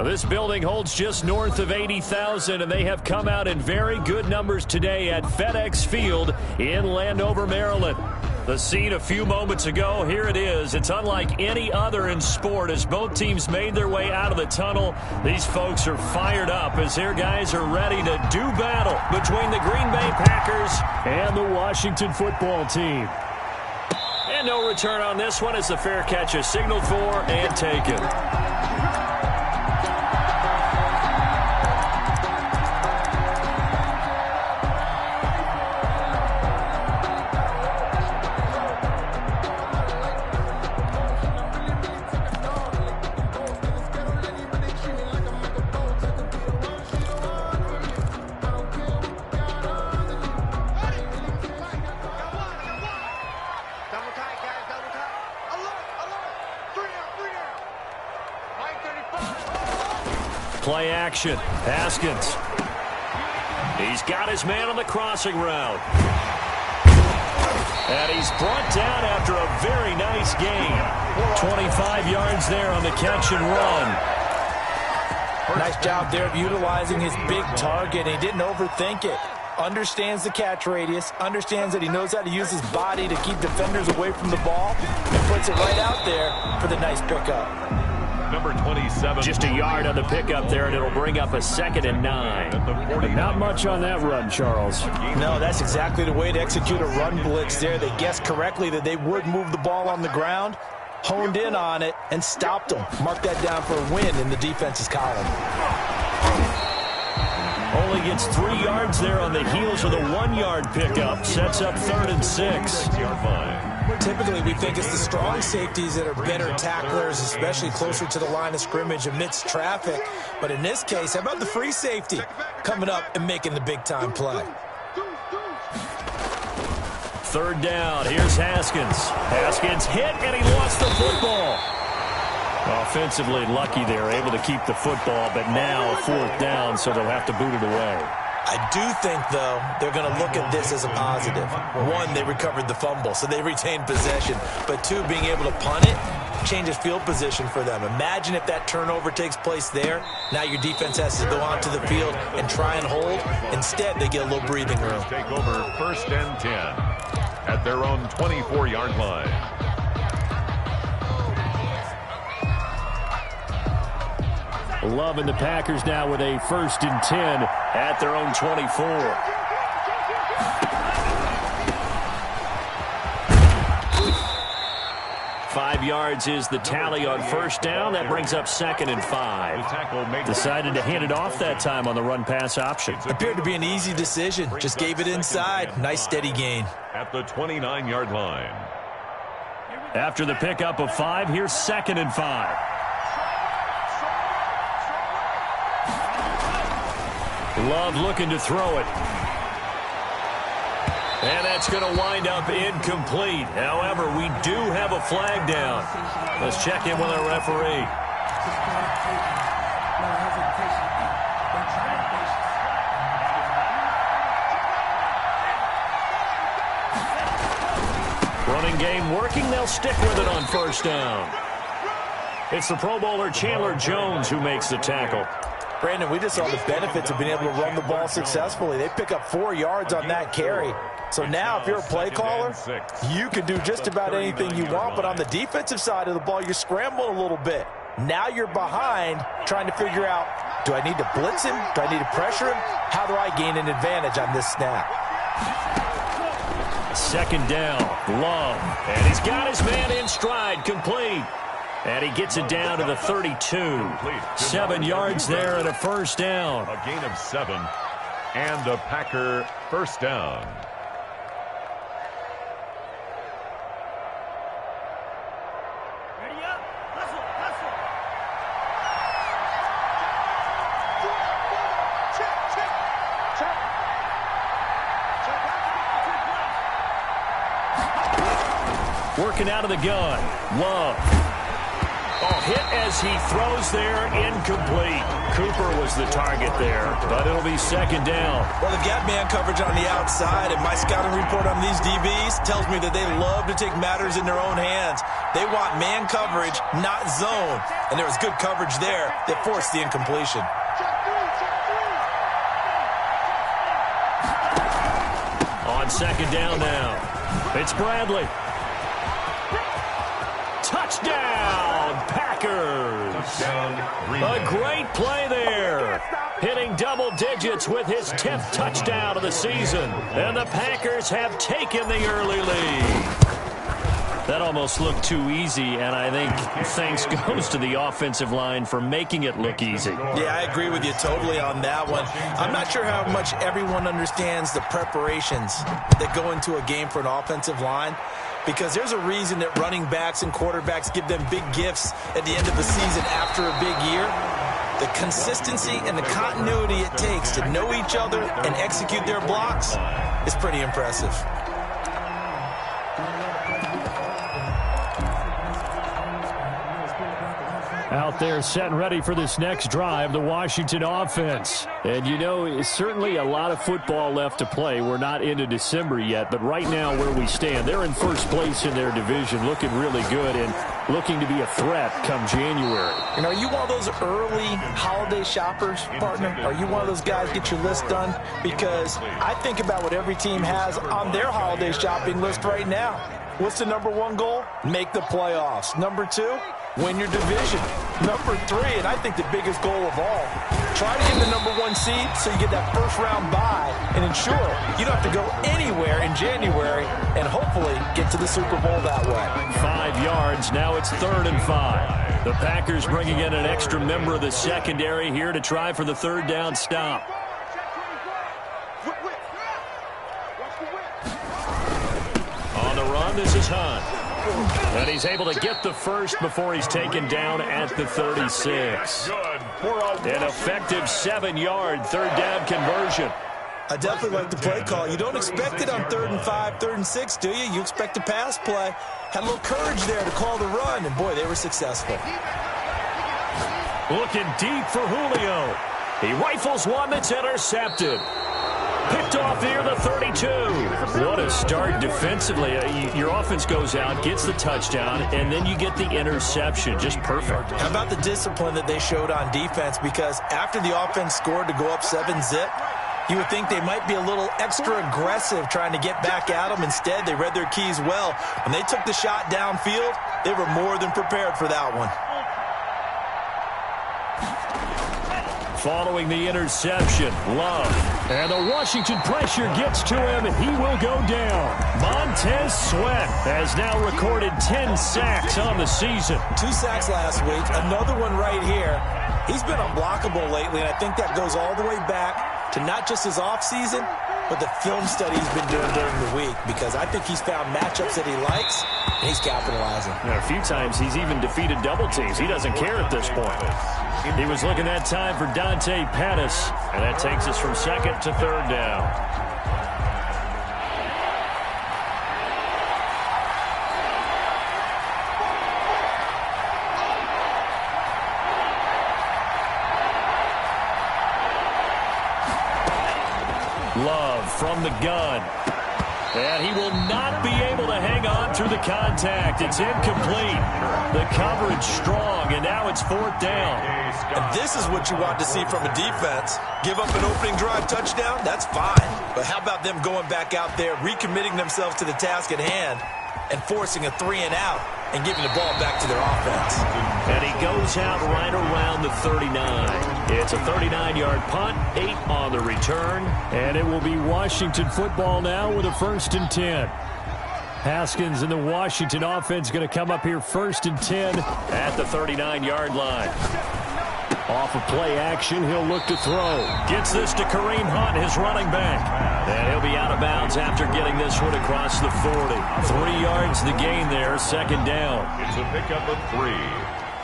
Well, this building holds just north of 80,000, and they have come out in very good numbers today at FedEx Field in Landover, Maryland. The scene a few moments ago, here it is. It's unlike any other in sport as both teams made their way out of the tunnel. These folks are fired up as their guys are ready to do battle between the Green Bay Packers and the Washington football team. And no return on this one as the fair catch is signaled for and taken. Play action. Haskins. He's got his man on the crossing route. And he's brought down after a very nice gain. 25 yards there on the catch and run. Nice job there of utilizing his big target. He didn't overthink it. Understands the catch radius. Understands that he knows how to use his body to keep defenders away from the ball. And puts it right out there for the nice pickup. Number 27. Just a yard on the pickup there, and it'll bring up a 2nd and 9. But not much on that run, Charles. No, that's exactly the way to execute a run blitz there. They guessed correctly that they would move the ball on the ground, honed in on it, and stopped them. Mark that down for a win in the defense's column. Only gets 3 yards there on the heels of the 1-yard pickup. Sets up 3rd and 6. Typically, we think it's the strong safeties that are better tacklers, especially closer to the line of scrimmage amidst traffic. But in this case, how about the free safety coming up and making the big-time play? 3rd down. Here's Haskins. Haskins hit, and he lost the football. Offensively lucky they're able to keep the football, but now 4th down, so they'll have to boot it away. I do think, though, they're going to look at this as a positive. 1, they recovered the fumble, so they retained possession. But 2, being able to punt it changes field position for them. Imagine if that turnover takes place there. Now your defense has to go onto the field and try and hold. Instead, they get a little breathing room. Take over 1st and 10 at their own 24-yard line. Loving the Packers now with a 1st and 10 at their own 24. Five yards is the tally on 1st down. That brings up 2nd and 5. Decided to hand it off that time on the run-pass option. Appeared to be an easy decision. Just gave it inside. Nice steady gain. At the 29-yard line. After the pickup of 5, here's 2nd and 5. Love looking to throw it. And that's going to wind up incomplete. However, we do have a flag down. Let's check in with our referee. Running game working. They'll stick with it on 1st down. It's the Pro Bowler Chandler Jones who makes the tackle. Brandon, we just saw the benefits of being able to run the ball successfully. They pick up 4 yards on that carry. So now if you're a play caller, you can do just about anything you want. But on the defensive side of the ball, you're scrambling a little bit. Now you're behind trying to figure out, do I need to blitz him? Do I need to pressure him? How do I gain an advantage on this snap? 2nd down, Love. And he's got his man in stride, complete. And he gets it down to the 32. 7 yards there and a 1st down. A gain of 7 and a Packer 1st down. Ready up. Hustle, hustle. Check. Working out of the gun. Love. Oh, hit as he throws there, incomplete. Cooper was the target there, but it'll be second down. Well, they've got man coverage on the outside, and my scouting report on these DBs tells me that they love to take matters in their own hands. They want man coverage, not zone, and there was good coverage there that forced the incompletion. On second down now, it's Bradley. Touchdown, Packers! A great play there. Hitting double digits with his 10th touchdown of the season. And the Packers have taken the early lead. That almost looked too easy, and I think thanks goes to the offensive line for making it look easy. Yeah, I agree with you totally on that one. I'm not sure how much everyone understands the preparations that go into a game for an offensive line, because there's a reason that running backs and quarterbacks give them big gifts at the end of the season after a big year. The consistency and the continuity it takes to know each other and execute their blocks is pretty impressive. Out there set and ready for this next drive, the Washington offense. And, you know, certainly a lot of football left to play. We're not into December yet, but right now where we stand, they're in first place in their division, looking really good and looking to be a threat come January. And are you one of those early holiday shoppers, partner? Are you one of those guys get your list done? Because I think about what every team has on their holiday shopping list right now. What's the number one goal? Make the playoffs. Number two, win your division. Number three, and I think the biggest goal of all, try to get the number one seed so you get that first round bye and ensure you don't have to go anywhere in January and hopefully get to the Super Bowl that way. 5 yards. Now it's 3rd and 5. The Packers bringing in an extra member of the secondary here to try for the third down stop. On the run, this is Hunt. And he's able to get the first before he's taken down at the 36. An effective 7-yard third down conversion. I definitely like the play call. You don't expect it on 3rd and 5, 3rd and 6, do you? You expect a pass play. Had a little courage there to call the run, and boy, they were successful. Looking deep for Julio. He rifles one that's intercepted. Picked off near the 32. What a start defensively. Your offense goes out, gets the touchdown, and then you get the interception. Just perfect. How about the discipline that they showed on defense? Because after the offense scored to go up 7-zip, you would think they might be a little extra aggressive trying to get back at them. Instead, they read their keys well. When they took the shot downfield, they were more than prepared for that one. Following the interception, Love. And the Washington pressure gets to him, and he will go down. Montez Sweat has now recorded 10 sacks on the season. 2 sacks last week, another one right here. He's been unblockable lately, and I think that goes all the way back to not just his offseason, but the film study he's been doing during the week, because I think he's found matchups that he likes, and he's capitalizing. Now, a few times he's even defeated double teams. He doesn't care at this point. He was looking that time for Dante Pettis, and that takes us from 2nd to 3rd down. Love from the gun. And he will not be able to hang on through the contact. It's incomplete. The coverage strong, and now it's 4th down. And this is what you want to see from a defense. Give up an opening drive touchdown, that's fine. But how about them going back out there, recommitting themselves to the task at hand, and forcing a 3-and-out and giving the ball back to their offense. And he goes out right around the 39. It's a 39-yard punt, 8 on the return, and it will be Washington football now with a 1st and 10. Haskins and the Washington offense going to come up here 1st and 10 at the 39-yard line. Off of play action, he'll look to throw. Gets this to Kareem Hunt, his running back. And he'll be out of bounds after getting this one across the 40. 3 yards the gain there, 2nd down. It's a pickup of 3.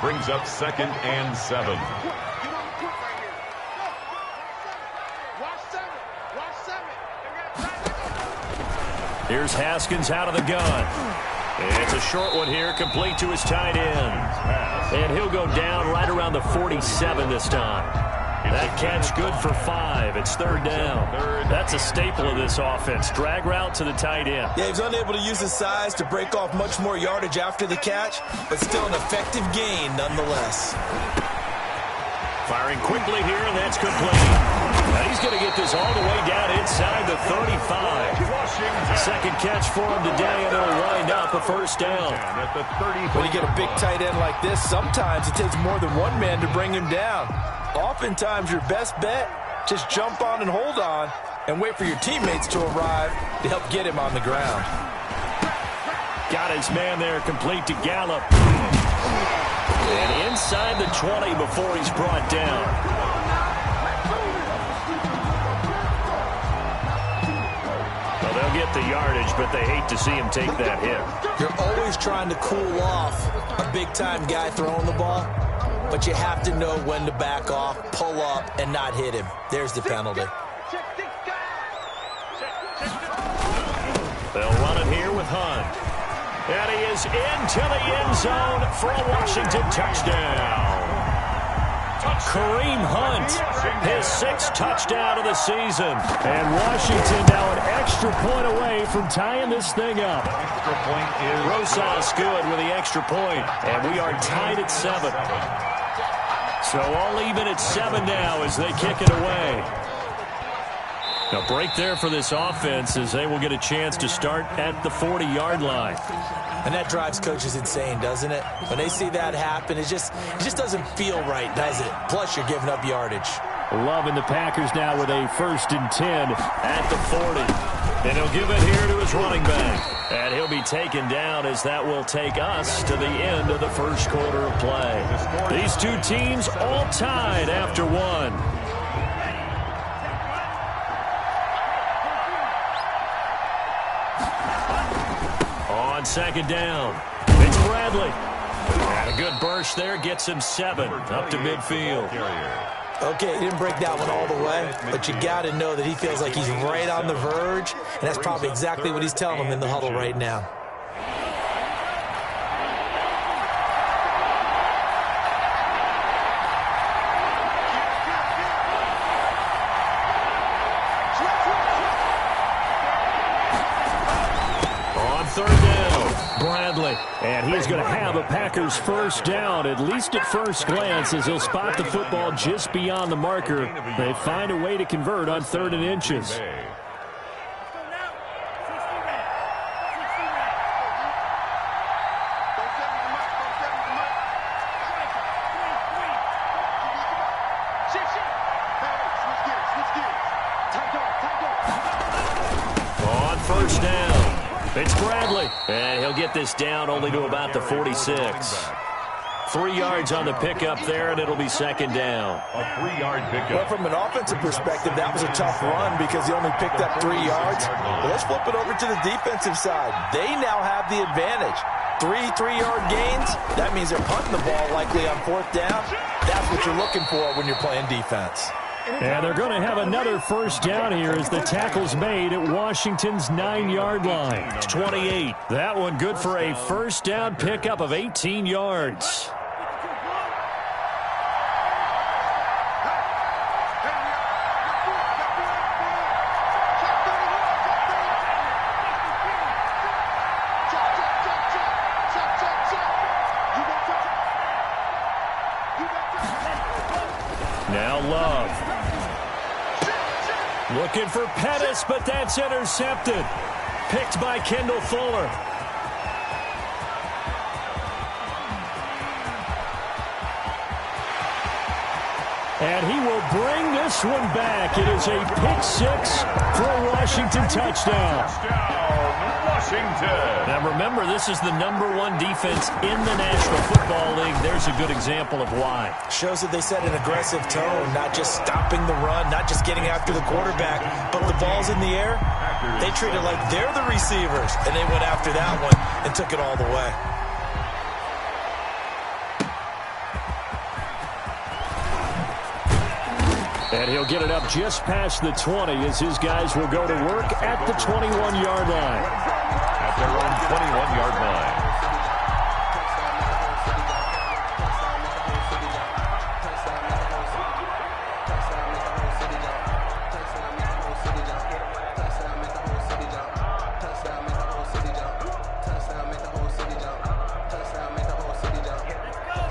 Brings up 2nd and 7. Here's Haskins out of the gun. It's a short one here, complete to his tight end. And he'll go down right around the 47 this time. That catch good for 5. It's third down. That's a staple of this offense. Drag route to the tight end. Yeah, he's unable to use his size to break off much more yardage after the catch, but still an effective gain nonetheless. Firing quickly here, and that's complete. Now he's going to get this all the way down inside the 35. Second catch for him today, and it'll wind up a first down. When you get a big tight end like this, sometimes it takes more than one man to bring him down. Oftentimes, your best bet, just jump on and hold on and wait for your teammates to arrive to help get him on the ground. Got his man there, complete to Gallup. And inside the 20 before he's brought down. Well, they'll get the yardage, but they hate to see him take that hit. You're always trying to cool off a big-time guy throwing the ball, but you have to know when to back off, pull up, and not hit him. There's the penalty. They'll run it here with Hunt. And he is into the end zone for a Washington touchdown. Kareem Hunt, his 6th touchdown of the season. And Washington now an extra point away from tying this thing up. Rosas good with the extra point, and we are tied at 7. So all even at 7 now as they kick it away. A break there for this offense as they will get a chance to start at the 40-yard line. And that drives coaches insane, doesn't it? When they see that happen, it just doesn't feel right, does it? Plus, you're giving up yardage. Loving the Packers now with a 1st and 10 at the 40. And he'll give it here to his running back. And he'll be taken down as that will take us to the end of the first quarter of play. These two teams all tied after 1. On second down, it's Bradley. And a good burst there, gets him 7 up to midfield. Okay, he didn't break that one all the way, but you got to know that he feels like he's right on the verge, and that's probably exactly what he's telling him in the huddle right now. And he's going to have a Packers first down, at least at first glance, as he'll spot the football just beyond the marker. They find a way to convert on 3rd and inches. On first down. It's Bradley, and he'll get this down only to about the 46. 3 yards on the pickup there, and it'll be second down. A 3-yard pickup. Well, from an offensive perspective, that was a tough run because he only picked up 3 yards. But let's flip it over to the defensive side. They now have the advantage. 3-3-yard gains, that means they're punting the ball likely on 4th down. That's what you're looking for when you're playing defense. And they're going to have another first down here as the tackle's made at Washington's 9-yard line. It's 28. That one good for a first down pickup of 18 yards. Now Love. Looking for Pettis, but that's intercepted. Picked by Kendall Fuller. And he will bring this one back. It is a pick 6 for a Washington touchdown. Washington. Now remember, this is the #1 defense in the National Football League. There's a good example of why. Shows that they set an aggressive tone, not just stopping the run, not just getting after the quarterback, but the ball's in the air. They treat it like they're the receivers, and they went after that one and took it all the way. And he'll get it up just past the 20 as his guys will go to work at the 21-yard line. their own 21-yard line.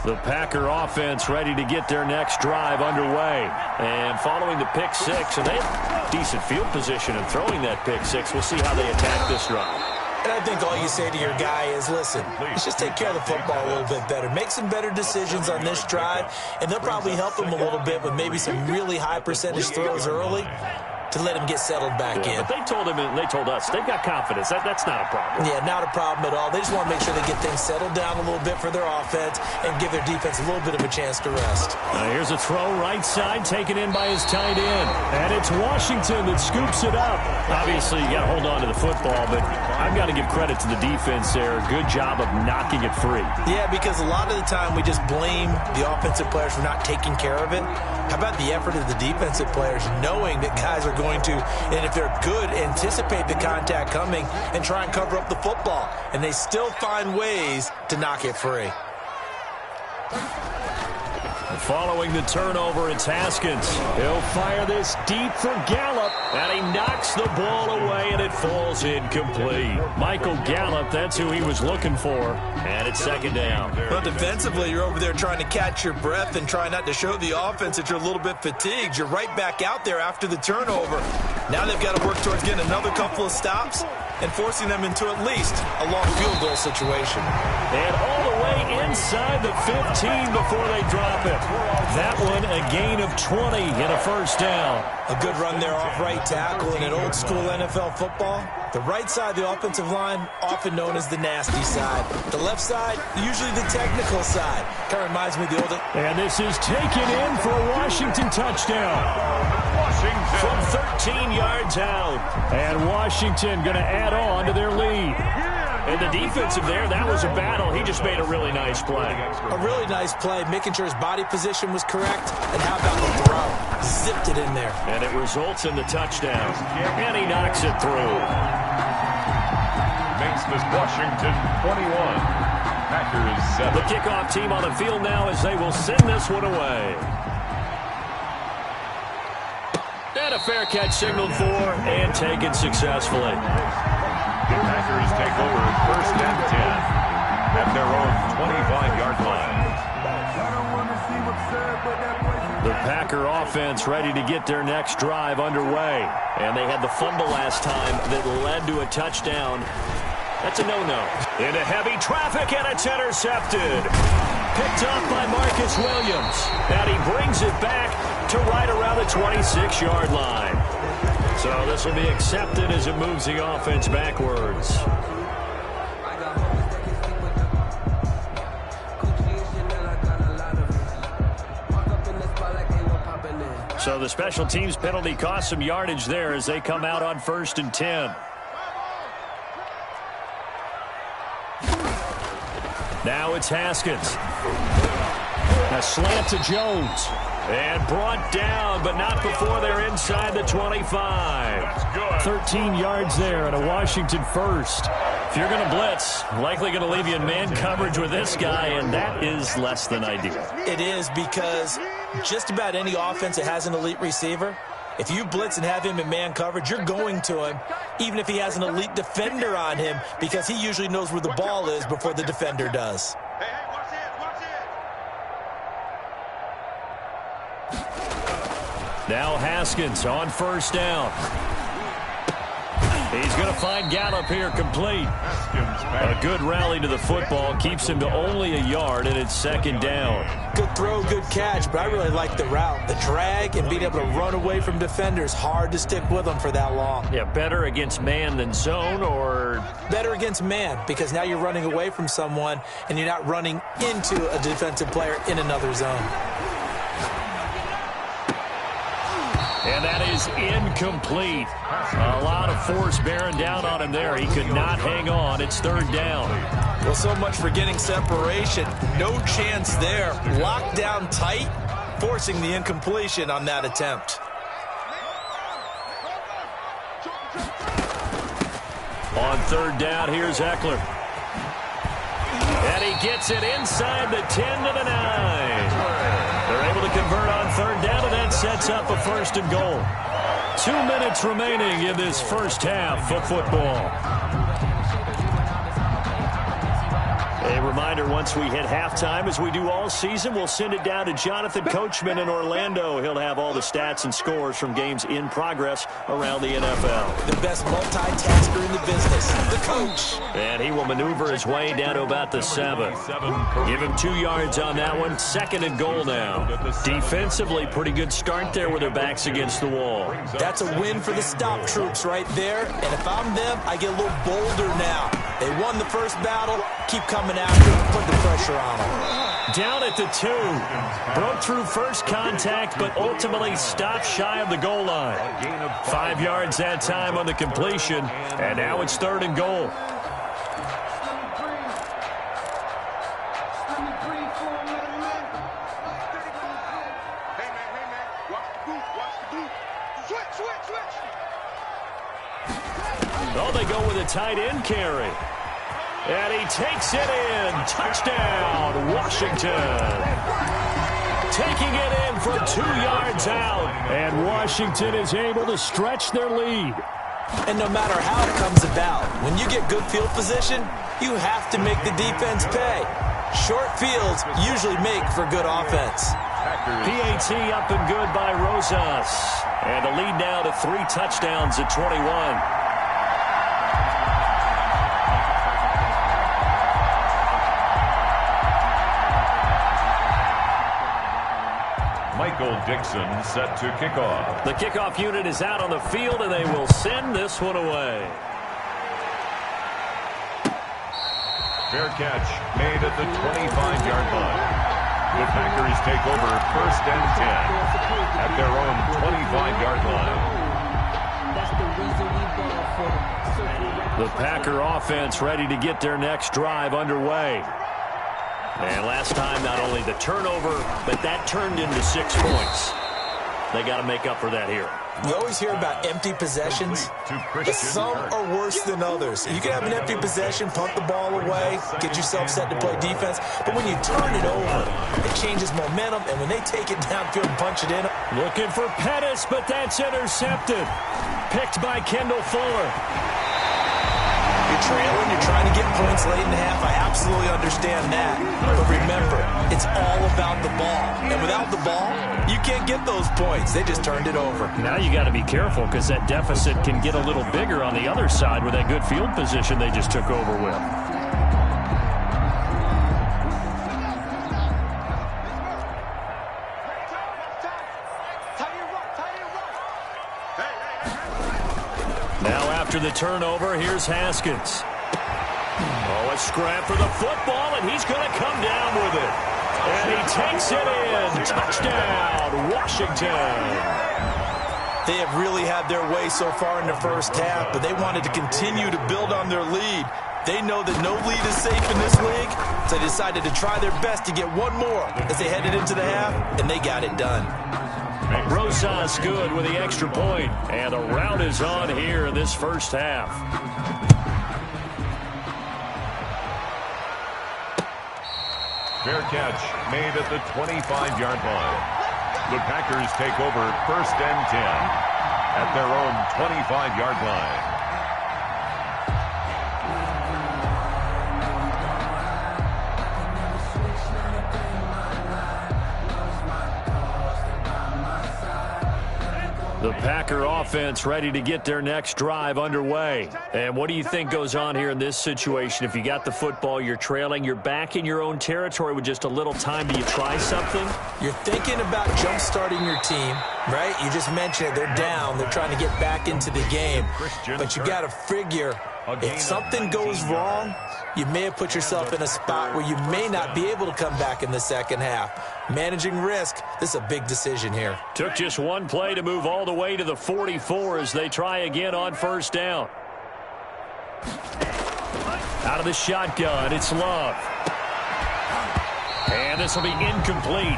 The Packer offense ready to get their next drive underway. And following the pick six, and they have decent field position in throwing that pick six. We'll see how they attack this drive. And I think all you say to your guy is, listen, let's just take care of the football a little bit better. Make some better decisions on this drive, and they'll probably help him a little bit with maybe some really high percentage throws early to let him get settled back in. But they told him and they told us they've got confidence. That's not a problem. Yeah, not a problem at all. They just want to make sure they get things settled down a little bit for their offense and give their defense a little bit of a chance to rest. Here's a throw right side taken in by his tight end. And it's Washington that scoops it up. Obviously, you got to hold on to the football, but I've got to give credit to the defense there. Good job of knocking it free. Yeah, because a lot of the time we just blame the offensive players for not taking care of it. How about the effort of the defensive players knowing that guys are going to, and if they're good, anticipate the contact coming and try and cover up the football. And they still find ways to knock it free. Following the turnover, it's Haskins. He'll fire this deep for Gallup, and he knocks the ball away, and it falls incomplete. Michael Gallup, that's who he was looking for, and it's second down. Well, defensively, you're over there trying to catch your breath and try not to show the offense that you're a little bit fatigued. You're right back out there after the turnover. Now they've got to work towards getting another couple of stops and forcing them into at least a long field goal situation. And all the way inside the 15 before they drop it. That one a gain of 20 and a first down. A good run there off right tackle in an old school NFL football. The right side of the offensive line, often known as the nasty side. The left side, usually the technical side. Kind of reminds me of the old... And this is taken in for a Washington touchdown. From 13 yards out. And Washington going to add on to their lead. And the defensive there, that was a battle. He just made a really nice play. A really nice play, making sure his body position was correct. And how about the throw? Zipped it in there. And it results in the touchdown. And he knocks it through. Makes this Washington 21. Packers 7. The kickoff team on the field now as they will send this one away. And a fair catch signaled for and taken successfully. The Packers take over first and 10 at their own 25-yard line. The Packer offense ready to get their next drive underway. And they had the fumble last time that led to a touchdown. That's a no-no. Into heavy traffic, and it's intercepted. Picked up by Marcus Williams. And he brings it back to right around the 26-yard line. So this will be accepted as it moves the offense backwards. So the special teams penalty cost some yardage there as they come out on 1st and 10. Now it's Haskins. A slant to Jones. And brought down, but not before they're inside the 25. 13 yards there and a Washington first. If you're going to blitz, likely going to leave you in man coverage with this guy, and that is less than ideal. It is, because just about any offense that has an elite receiver, if you blitz and have him in man coverage, you're going to him, even if he has an elite defender on him, because he usually knows where the ball is before the defender does. Now Haskins on 1st down. He's going to find Gallup here complete. A good rally to the football keeps him to only a yard, and it's 2nd down. Good throw, good catch, but I really like the route. The drag and being able to run away from defenders, hard to stick with them for that long. Yeah, better against man than zone, or? Better against man, because now you're running away from someone, and you're not running into a defensive player in another zone. And that is incomplete. A lot of force bearing down on him there. He could not hang on. It's 3rd down. Well, so much for getting separation. No chance there. Locked down tight, forcing the incompletion on that attempt. On third down, here's Eckler. And he gets it inside the 10 to the 9. They're able to convert on third down, and that sets up a 1st and goal. 2 minutes remaining in this first half of football. A reminder, once we hit halftime, as we do all season, we'll send it down to Jonathan Coachman in Orlando. He'll have all the stats and scores from games in progress around the NFL. The best multitasker in the business, the coach. And he will maneuver his way down to about the 7. Give him 2 yards on that one. 2nd and goal now. Defensively, pretty good start there with their backs against the wall. That's a win for the stop troops right there. And if I'm them, I get a little bolder now. They won the first battle. Keep coming after them. Put the pressure on them. Down at the 2. Broke through first contact, but ultimately stopped shy of the goal line. 5 yards that time on the completion. And now it's 3rd and goal. Oh, they go with a tight end carry. And he takes it in. Touchdown, Washington. Taking it in from 2 yards out. And Washington is able to stretch their lead. And no matter how it comes about, when you get good field position, you have to make the defense pay. Short fields usually make for good offense. PAT up and good by Rosas. And the lead now to 3 touchdowns at 21. Michael Dixon set to kick off. The kickoff unit is out on the field, and they will send this one away. Fair catch made at the 25-yard line. The Packers take over 1st and 10 at their own 25-yard line. The Packer offense ready to get their next drive underway. And last time, not only the turnover, but that turned into 6 points. They got to make up for that here. You always hear about empty possessions, but some are worse than others. You can have an empty possession, punt the ball away, get yourself set to play defense, but when you turn it over, it changes momentum, and when they take it downfield and punch it in. Looking for Pettis, but that's intercepted. Picked by Kendall Fuller. You're trailing, you're trying to get points late in the half. I absolutely understand that. But remember, it's all about the ball. And without the ball, you can't get those points. They just turned it over. Now you got to be careful because that deficit can get a little bigger on the other side with that good field position they just took over with. After the turnover, here's Haskins. Oh, a scrap for the football, and he's going to come down with it. And he takes it in. Touchdown, Washington. They have really had their way so far in the first half, but they wanted to continue to build on their lead. They know that no lead is safe in this league, so they decided to try their best to get one more as they headed into the half, and they got it done. Rosas good with the extra point, and the rout is on here in this first half. Fair catch made at the 25-yard line. The Packers take over 1st and 10 at their own 25-yard line. The Packer offense ready to get their next drive underway. And what do you think goes on here in this situation? If you got the football, you're trailing, you're back in your own territory with just a little time. Do you try something? You're thinking about jump-starting your team, right? You just mentioned it. They're down. They're trying to get back into the game. But you got to figure, if something goes wrong, you may have put yourself in a spot where you may not be able to come back in the second half. Managing risk, this is a big decision here. Took just one play to move all the way to the 44 as they try again on first down. Out of the shotgun, it's Love. And this will be incomplete.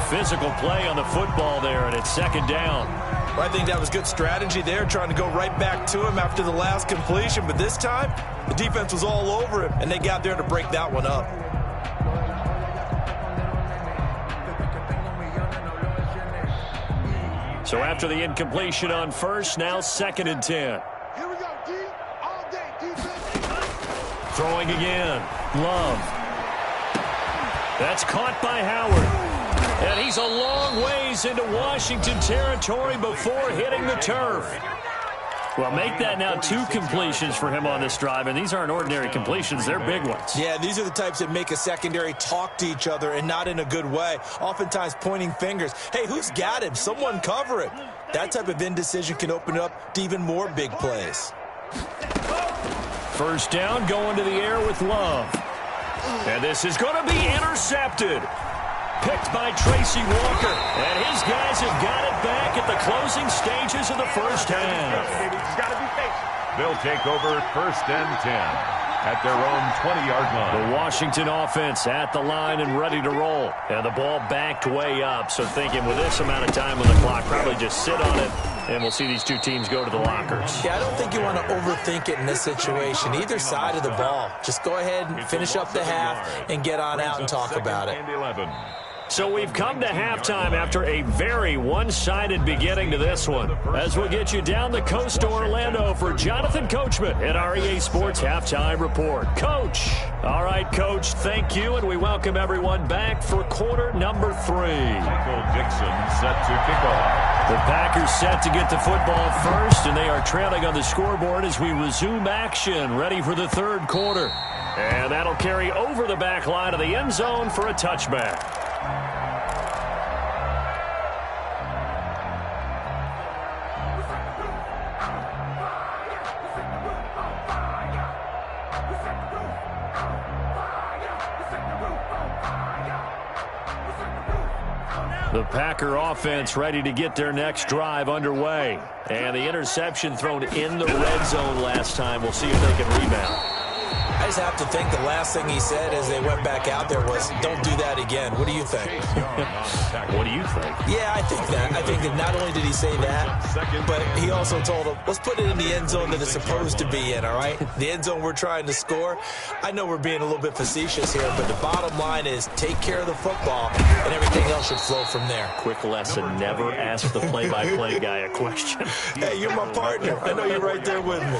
Physical play on the football there, and it's second down. Well, I think that was good strategy there, trying to go right back to him after the last completion. But this time, the defense was all over him, and they got there to break that one up. So after the incompletion on first, now 2nd and 10. Here we go, D. All day, defense. Throwing again. Love. That's caught by Howard. And he's a long ways into Washington territory before hitting the turf. Well, make that now 2 completions for him on this drive, and these aren't ordinary completions. They're big ones. Yeah, these are the types that make a secondary talk to each other, and not in a good way. Oftentimes pointing fingers. Hey, who's got him? Someone cover him. That type of indecision can open up to even more big plays. First down, going to the air with Love. And this is going to be intercepted. Picked by Tracy Walker. And his guys have got it back at the closing stages of the first half. They'll take over 1st and 10 at their own 20-yard line. The Washington offense at the line and ready to roll. And the ball backed way up. So thinking with this amount of time on the clock, probably just sit on it. And we'll see these 2 teams go to the lockers. Yeah, I don't think you want to overthink it in this situation. Either side of the ball. Just go ahead and finish up the half and get on out and talk about it. So we've come to halftime after a very one-sided beginning to this one. As we'll get you down the coast to Orlando for Jonathan Coachman at our EA Sports Halftime Report. Coach. All right, Coach, thank you, and we welcome everyone back for quarter number 3. Michael Dixon set to kick off. The Packers set to get the football first, and they are trailing on the scoreboard as we resume action, ready for the 3rd quarter. And that'll carry over the back line of the end zone for a touchback. The Packer offense ready to get their next drive underway. And the interception thrown in the red zone last time. We'll see if they can rebound. I just have to think the last thing he said as they went back out there was, don't do that again. What do you think? What do you think? Yeah, I think that. I think that not only did he say that, but he also told him, let's put it in the end zone that it's supposed to be in, all right? The end zone we're trying to score. I know we're being a little bit facetious here, but the bottom line is take care of the football, and everything else should flow from there. Quick lesson, never ask the play-by-play guy a question. Hey, you're my partner. I know you're right there with me.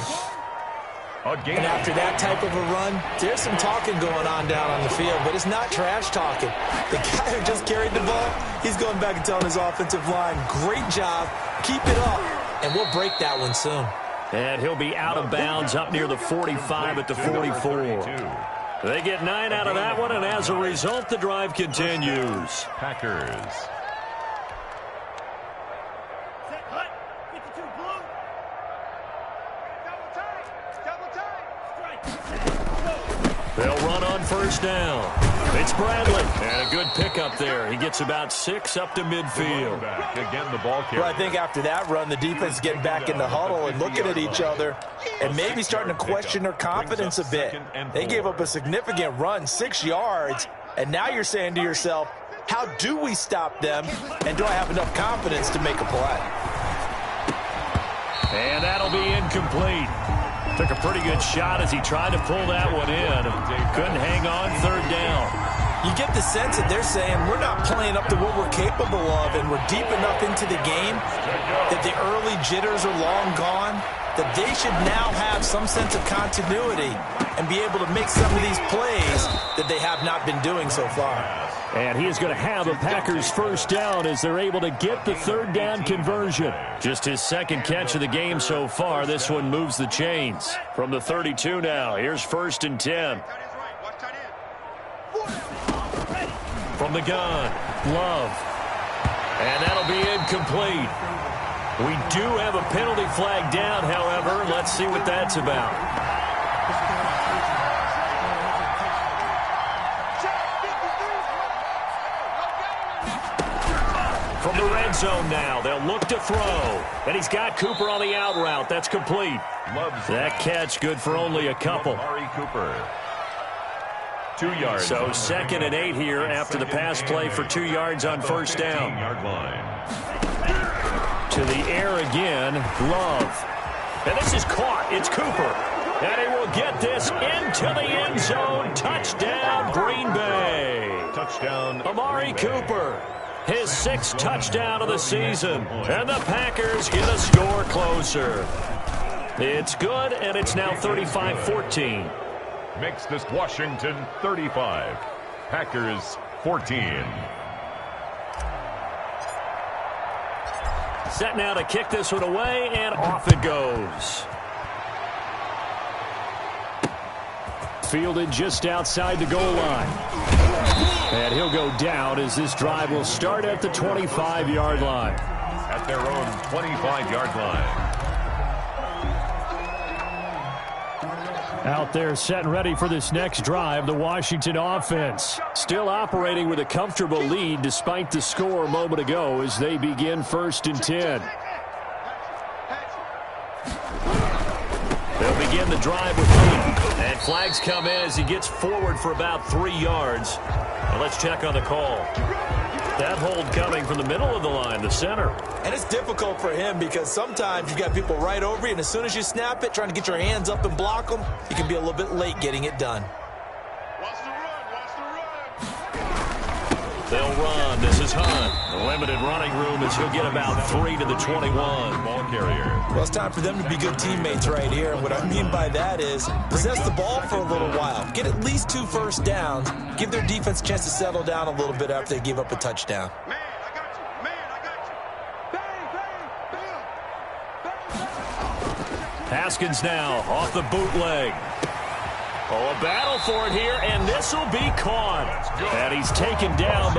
And after that type of a run, there's some talking going on down on the field, but it's not trash talking. The guy who just carried the ball, he's going back and telling his offensive line, great job, keep it up, and we'll break that one soon. And he'll be out of bounds up near the 45 at the 44. They get 9 out of that one, and as a result, the drive continues. Packers. They'll run on first down. It's Bradley. And a good pickup there. He gets about 6 up to midfield. Again, the ball carrier. Well, I think after that run, the defense is getting back in the huddle and looking at each other and maybe starting to question their confidence a bit. They gave up a significant run, 6 yards, and now you're saying to yourself, how do we stop them, and do I have enough confidence to make a play? And that'll be incomplete. Took a pretty good shot as he tried to pull that one in. Couldn't hang on, 3rd down. You get the sense that they're saying we're not playing up to what we're capable of, and we're deep enough into the game that the early jitters are long gone, that they should now have some sense of continuity and be able to make some of these plays that they have not been doing so far. And he is going to have a Packers first down as they're able to get the 3rd down conversion. Just his 2nd catch of the game so far. This one moves the chains. From the 32 now, here's 1st and 10. From the gun, Love. And that'll be incomplete. We do have a penalty flag down, however. Let's see what that's about. From the red zone now, they'll look to throw. And he's got Cooper on the out route. That's complete. That catch good for only a couple. Cooper. 2 yards. So 2nd and 8 here after the pass play for 2 yards on first down. To the air again, Love. And this is caught. It's Cooper. And he will get this into the end zone. Touchdown, Green Bay. Touchdown, Amari Cooper. His 6th touchdown of the season. And the Packers get a score closer. It's good, and it's now 35-14. Makes this Washington 35. Packers 14. Set now to kick this one away, and off it goes. Fielded just outside the goal line. And he'll go down as this drive will start at the 25-yard line. At their own 25-yard line. Out there set and ready for this next drive, the Washington offense. Still operating with a comfortable lead despite the score a moment ago as they begin 1st and 10. They'll begin the drive with Lee. And flags come in as he gets forward for about 3 yards. Well, let's check on the call. That hold coming from the middle of the line, the center. And it's difficult for him because sometimes you've got people right over you, and as soon as you snap it, trying to get your hands up and block them, you can be a little bit late getting it done. Watch the run, watch the run. They'll run. This is Hunt. The limited running room as he'll get about 3 to the 21. Ball carrier. Well, it's time for them to be good teammates right here. And what I mean by that is possess the ball for a little while. Get at least 2 first downs. Give their defense a chance to settle down a little bit after they give up a touchdown. Man, I got you. Man, I got you. Bang, bang, bang. Haskins now off the bootleg. Oh, a battle for it here, and this will be caught. And he's taken down.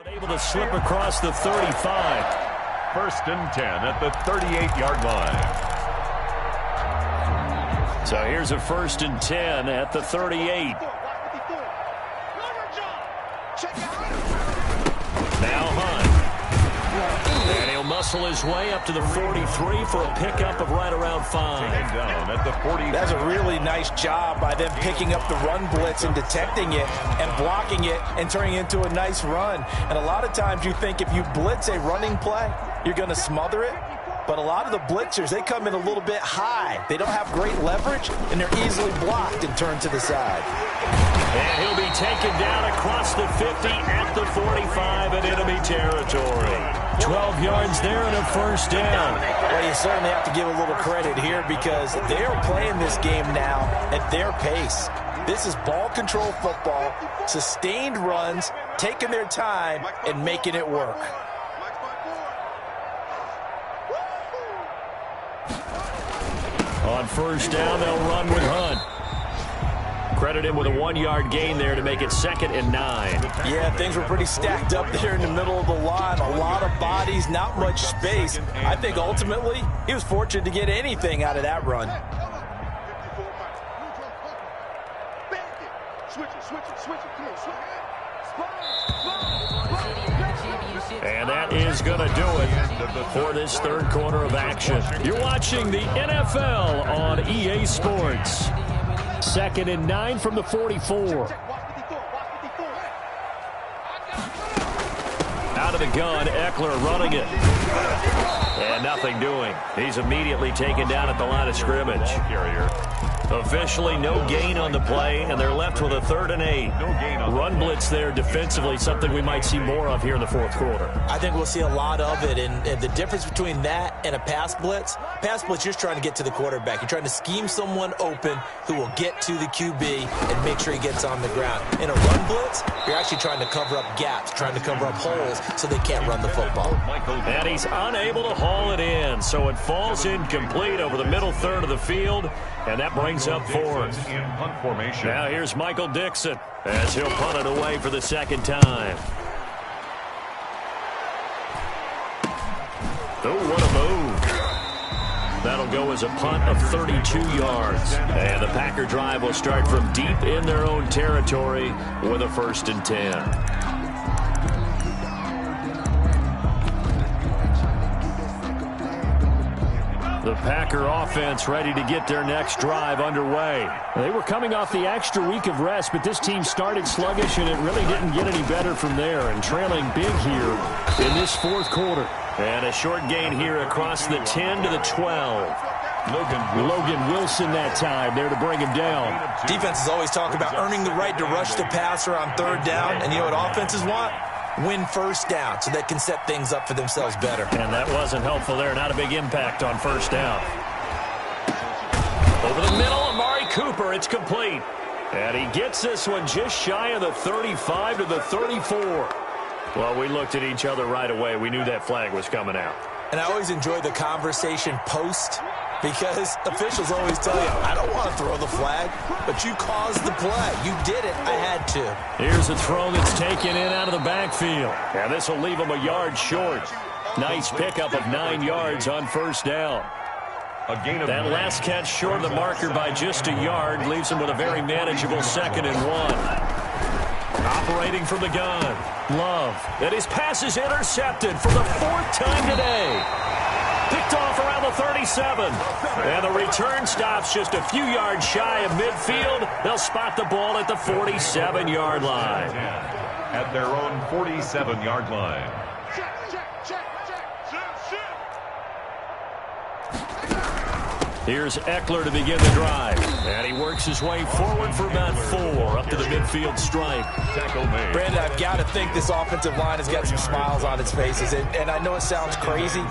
Able to slip across the 35. 1st and 10 at the 38-yard line. So here's a 1st and 10 at the 38. Now Hunt. And he'll muscle his way up to the 43 for a pickup of right around 5. Down at the 40. That's a really nice job by them picking up the run blitz and detecting it and blocking it and turning it into a nice run. And a lot of times you think if you blitz a running play, you're going to smother it. But a lot of the blitzers, they come in a little bit high. They don't have great leverage, and they're easily blocked and turned to the side. And he'll be taken down across the 50 at the 45 in enemy territory. 12 yards there and a 1st down. Well, you certainly have to give a little credit here because they are playing this game now at their pace. This is ball control football, sustained runs, taking their time, and making it work. On 1st down, they'll run with Hunt. Credit him with a 1-yard gain there to make it 2nd and 9. Yeah, things were pretty stacked up there in the middle of the line. A lot of bodies, not much space. I think ultimately he was fortunate to get anything out of that run. And that is going to do it for this 3rd quarter of action. You're watching the NFL on EA Sports. 2nd and 9 from the 44. Out of the gun, Eckler running it. And nothing doing. He's immediately taken down at the line of scrimmage. Officially no gain on the play, and they're left with a 3rd and 8. Run blitz there defensively, something we might see more of here in the 4th quarter. I think we'll see a lot of it, and the difference between that and a pass blitz, you're just trying to get to the quarterback. You're trying to scheme someone open who will get to the QB and make sure he gets on the ground. In a run blitz, you're actually trying to cover up gaps, trying to cover up holes so they can't run the football. And he's unable to haul it in, so it falls incomplete over the middle 3rd of the field, and that brings up 4th. Now here's Michael Dixon as he'll punt it away for the 2nd time. Oh, what a move. That'll go as a punt of 32 yards. And the Packer drive will start from deep in their own territory with a 1st and 10. The Packer offense ready to get their next drive underway. They were coming off the extra week of rest, but this team started sluggish, and it really didn't get any better from there, and trailing big here in this fourth quarter. And a short gain here across the 10 to the 12. Logan Wilson that time there to bring him down. Defenses always talk about earning the right to rush the passer on third down, and you know what offenses want? Win first down so they can set things up for themselves better. And that wasn't helpful there. Not a big impact on first down. Over the middle, Amari Cooper. It's complete. And he gets this one just shy of the 35 to the 34. Well, we looked at each other right away. We knew that flag was coming out. And I always enjoy the conversation post, because officials always tell you, I don't want to throw the flag, but you caused the play. You did it. I had to. Here's a throw that's taken in out of the backfield. And this will leave him a yard short. Nice pickup of 9 yards on first down. That last catch short of the marker by just a yard leaves him with a very manageable 2nd and 1. Operating from the gun. Love. And his pass is intercepted for the 4th time today. Picked off around the 37. And the return stops just a few yards shy of midfield. They'll spot the ball at the 47-yard line. At their own 47-yard line. Here's Eckler to begin the drive. And he works his way forward for about 4 up to the midfield stripe. Brandon, I've got to think this offensive line has got some smiles on its faces. And I know it sounds crazy,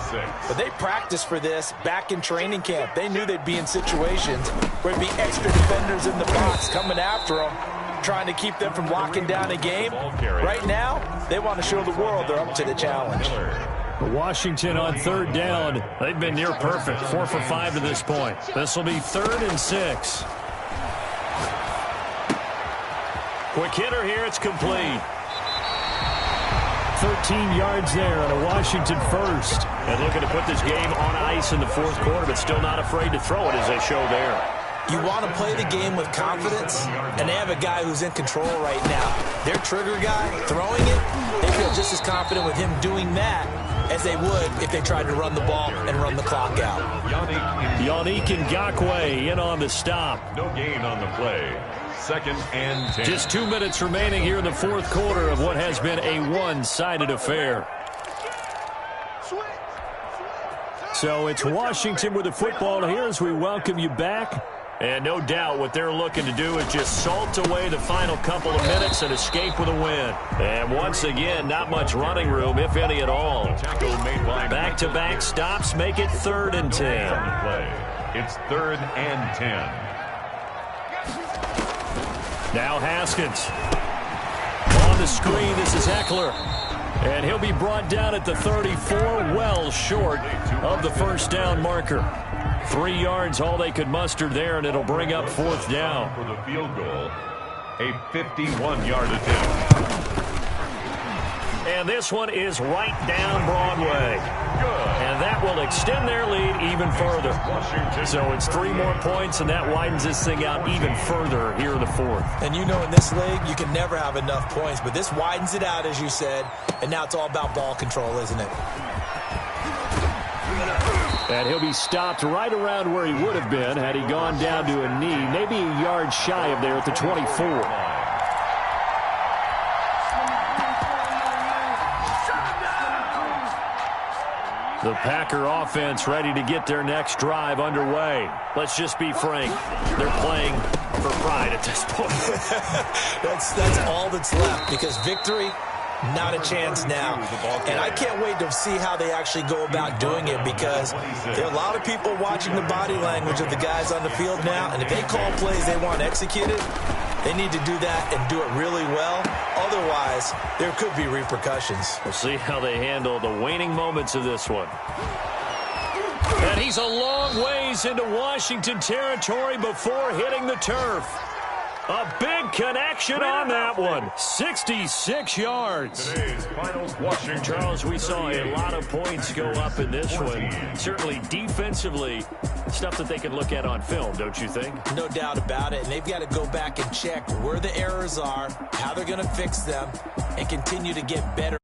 but they practiced for this back in training camp. They knew they'd be in situations where there'd be extra defenders in the box coming after them, trying to keep them from locking down a game. Right now, they want to show the world they're up to the challenge. Washington on third down. They've been near perfect. 4 for 5 to this point. This will be 3rd and 6. Quick hitter here. It's complete. 13 yards there on a Washington first. And looking to put this game on ice in the fourth quarter, but still not afraid to throw it as they show there. You want to play the game with confidence, and they have a guy who's in control right now. Their trigger guy, throwing it, they feel just as confident with him doing that as they would if they tried to run the ball and run the clock out. Yannick Ngakoue in on the stop. No gain on the play. 2nd and 10. Just 2 minutes remaining here in the fourth quarter of what has been a one-sided affair. So it's Washington with the football here as we welcome you back. And no doubt what they're looking to do is just salt away the final couple of minutes and escape with a win. And once again, not much running room, if any at all. Back-to-back stops make it 3rd and 10. It's 3rd and 10. Now Haskins. On the screen, this is Eckler. And he'll be brought down at the 34, well short of the first down marker. 3 yards, all they could muster there, and it'll bring up 4th down. For the field goal, a 51-yard attempt. And this one is right down Broadway. And that will extend their lead even further. So it's 3 more points, and that widens this thing out even further here in the fourth. And you know in this league, you can never have enough points, but this widens it out, as you said, and now it's all about ball control, isn't it? And he'll be stopped right around where he would have been had he gone down to a knee, maybe a yard shy of there at the 24. The Packer offense ready to get their next drive underway. Let's just be frank. They're playing for pride at this point. that's all that's left, because victory, not a chance now. And I can't wait to see how they actually go about doing it, because there are a lot of people watching the body language of the guys on the field now, and if they call plays they want executed, they need to do that and do it really well. Otherwise, there could be repercussions. We'll see how they handle the waning moments of this one. And he's a long ways into Washington territory before hitting the turf. A big connection on that one. 66 yards. Today's finals, Washington. Charles, we saw a lot of points go up in this one. Certainly defensively, stuff that they can look at on film, don't you think? No doubt about it. And they've got to go back and check where the errors are, how they're going to fix them, and continue to get better